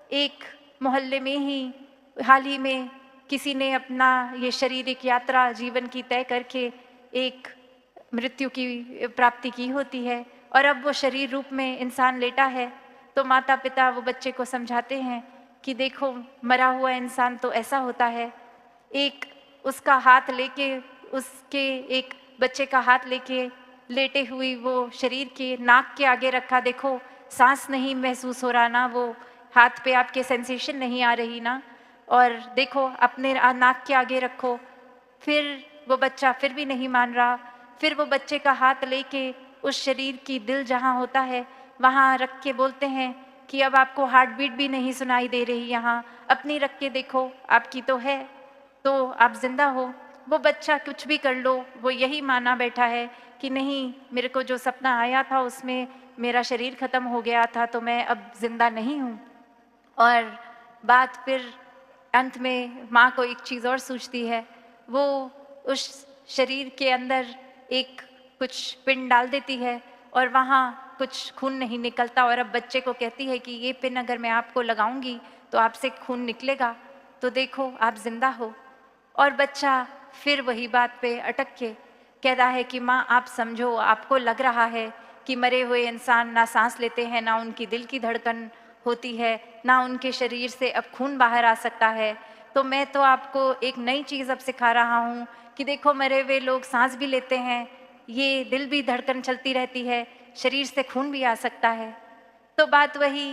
एक मोहल्ले में ही हाल ही में किसी ने अपना ये शारीरिक यात्रा जीवन की तय करके एक मृत्यु की प्राप्ति की होती है और अब वो शरीर रूप में इंसान लेटा है। तो माता पिता वो बच्चे को समझाते हैं कि देखो, मरा हुआ इंसान तो ऐसा होता है। एक उसका हाथ लेके, उसके एक बच्चे का हाथ लेके लेटे हुई वो शरीर के नाक के आगे रखा, देखो सांस नहीं महसूस हो रहा ना, वो हाथ पे आपके सेंसेशन नहीं आ रही ना, और देखो अपने नाक के आगे रखो। फिर वो बच्चा फिर भी नहीं मान रहा। फिर वो बच्चे का हाथ लेके उस शरीर की दिल जहाँ होता है वहाँ रख के बोलते हैं कि अब आपको हार्ट बीट भी नहीं सुनाई दे रही, यहाँ अपनी रख के देखो, आपकी तो है, तो आप जिंदा हो। वो बच्चा कुछ भी कर लो, वो यही माना बैठा है कि नहीं, मेरे को जो सपना आया था उसमें मेरा शरीर खत्म हो गया था, तो मैं अब जिंदा नहीं हूँ। और बात फिर अंत में माँ को एक चीज़ और सूझती है, वो उस शरीर के अंदर एक कुछ पिन डाल देती है और वहाँ कुछ खून नहीं निकलता, और अब बच्चे को कहती है कि ये पिन अगर मैं आपको लगाऊंगी तो आपसे खून निकलेगा, तो देखो आप जिंदा हो। और बच्चा फिर वही बात पे अटक के कहता है कि माँ आप समझो, आपको लग रहा है कि मरे हुए इंसान ना सांस लेते हैं, ना उनकी दिल की धड़कन होती है, ना उनके शरीर से अब खून बाहर आ सकता है, तो मैं तो आपको एक नई चीज़ अब सिखा रहा हूँ कि देखो, मरे हुए लोग सांस भी लेते हैं, ये दिल भी धड़कन चलती रहती है, शरीर से खून भी आ सकता है। तो बात वही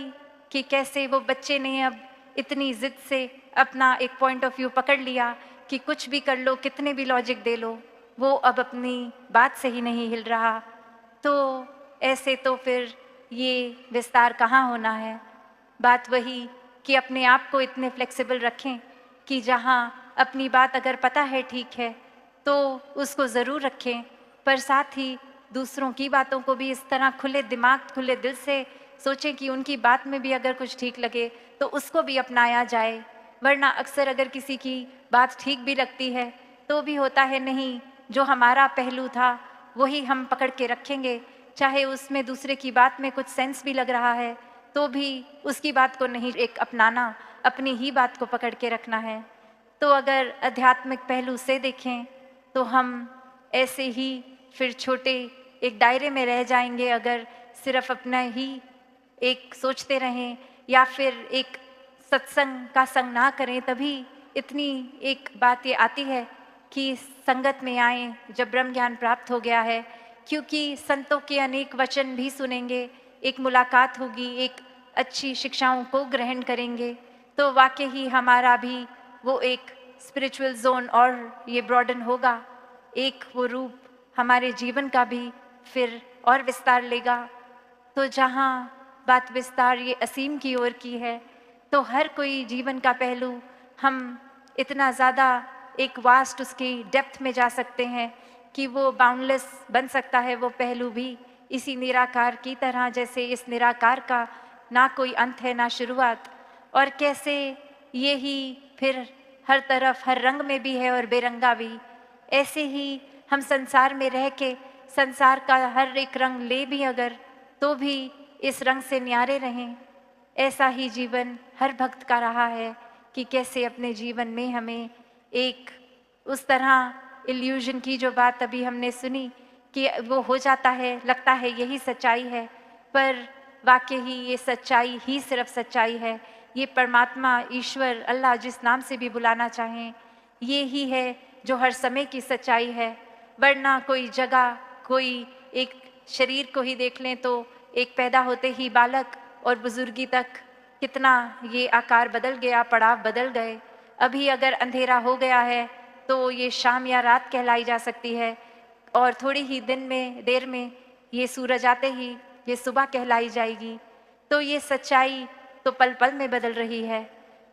कि कैसे वो बच्चे ने अब इतनी जिद से अपना एक पॉइंट ऑफ व्यू पकड़ लिया कि कुछ भी कर लो, कितने भी लॉजिक दे लो, वो अब अपनी बात से ही नहीं हिल रहा। तो ऐसे तो फिर ये विस्तार कहाँ होना है। बात वही कि अपने आप को इतने फ्लेक्सिबल रखें कि जहाँ अपनी बात अगर पता है ठीक है तो उसको ज़रूर रखें, पर साथ ही दूसरों की बातों को भी इस तरह खुले दिमाग खुले दिल से सोचें कि उनकी बात में भी अगर कुछ ठीक लगे तो उसको भी अपनाया जाए। वरना अक्सर अगर किसी की बात ठीक भी लगती है तो भी होता है नहीं, जो हमारा पहलू था वही हम पकड़ के रखेंगे, चाहे उसमें दूसरे की बात में कुछ सेंस भी लग रहा है तो भी उसकी बात को नहीं एक अपनाना, अपनी ही बात को पकड़ के रखना है। तो अगर आध्यात्मिक पहलू से देखें तो हम ऐसे ही फिर छोटे एक दायरे में रह जाएंगे अगर सिर्फ अपना ही एक सोचते रहें, या फिर एक सत्संग का संग ना करें। तभी इतनी एक बात ये आती है कि संगत में आएं जब ब्रह्म ज्ञान प्राप्त हो गया है, क्योंकि संतों के अनेक वचन भी सुनेंगे, एक मुलाकात होगी, एक अच्छी शिक्षाओं को ग्रहण करेंगे, तो वाकई ही हमारा भी वो एक स्पिरिचुअल जोन और ये ब्रॉडन होगा, एक वो रूप हमारे जीवन का भी फिर और विस्तार लेगा। तो जहाँ बात विस्तार ये असीम की ओर की है, तो हर कोई जीवन का पहलू हम इतना ज़्यादा एक वास्ट उसकी डेप्थ में जा सकते हैं कि वो बाउंडलेस बन सकता है वो पहलू भी, इसी निराकार की तरह जैसे इस निराकार का ना कोई अंत है ना शुरुआत, और कैसे ये ही फिर हर तरफ हर रंग में भी है और बेरंगा भी। ऐसे ही हम संसार में रह के संसार का हर एक रंग ले भी अगर, तो भी इस रंग से न्यारे रहें। ऐसा ही जीवन हर भक्त का रहा है कि कैसे अपने जीवन में हमें एक उस तरह इल्यूजन की जो बात अभी हमने सुनी कि वो हो जाता है, लगता है यही सच्चाई है, पर वाकई ही ये सच्चाई ही सिर्फ सच्चाई है। ये परमात्मा, ईश्वर, अल्लाह, जिस नाम से भी बुलाना चाहें, ये ही है जो हर समय की सच्चाई है। वरना कोई जगह, कोई एक शरीर को ही देख लें तो एक पैदा होते ही बालक और बुजुर्गी तक कितना ये आकार बदल गया, पड़ाव बदल गए। अभी अगर अंधेरा हो गया है तो ये शाम या रात कहलाई जा सकती है, और थोड़ी ही दिन में देर में ये सूरज आते ही ये सुबह कहलाई जाएगी। तो ये सच्चाई तो पल पल में बदल रही है।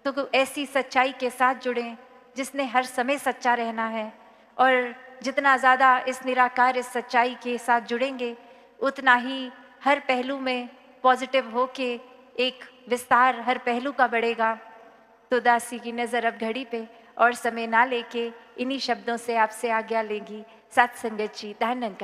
तो ऐसी सच्चाई के साथ जुड़ें जिसने हर समय सच्चा रहना है, और जितना ज़्यादा इस निराकार इस सच्चाई के साथ जुड़ेंगे उतना ही हर पहलू में पॉजिटिव हो के एक विस्तार हर पहलू का बढ़ेगा। तो दासी की नज़र अब घड़ी पे और समय ना लेके इन्हीं शब्दों से आपसे आज्ञा लेगी। सत्संगत जी, धन्यवाद।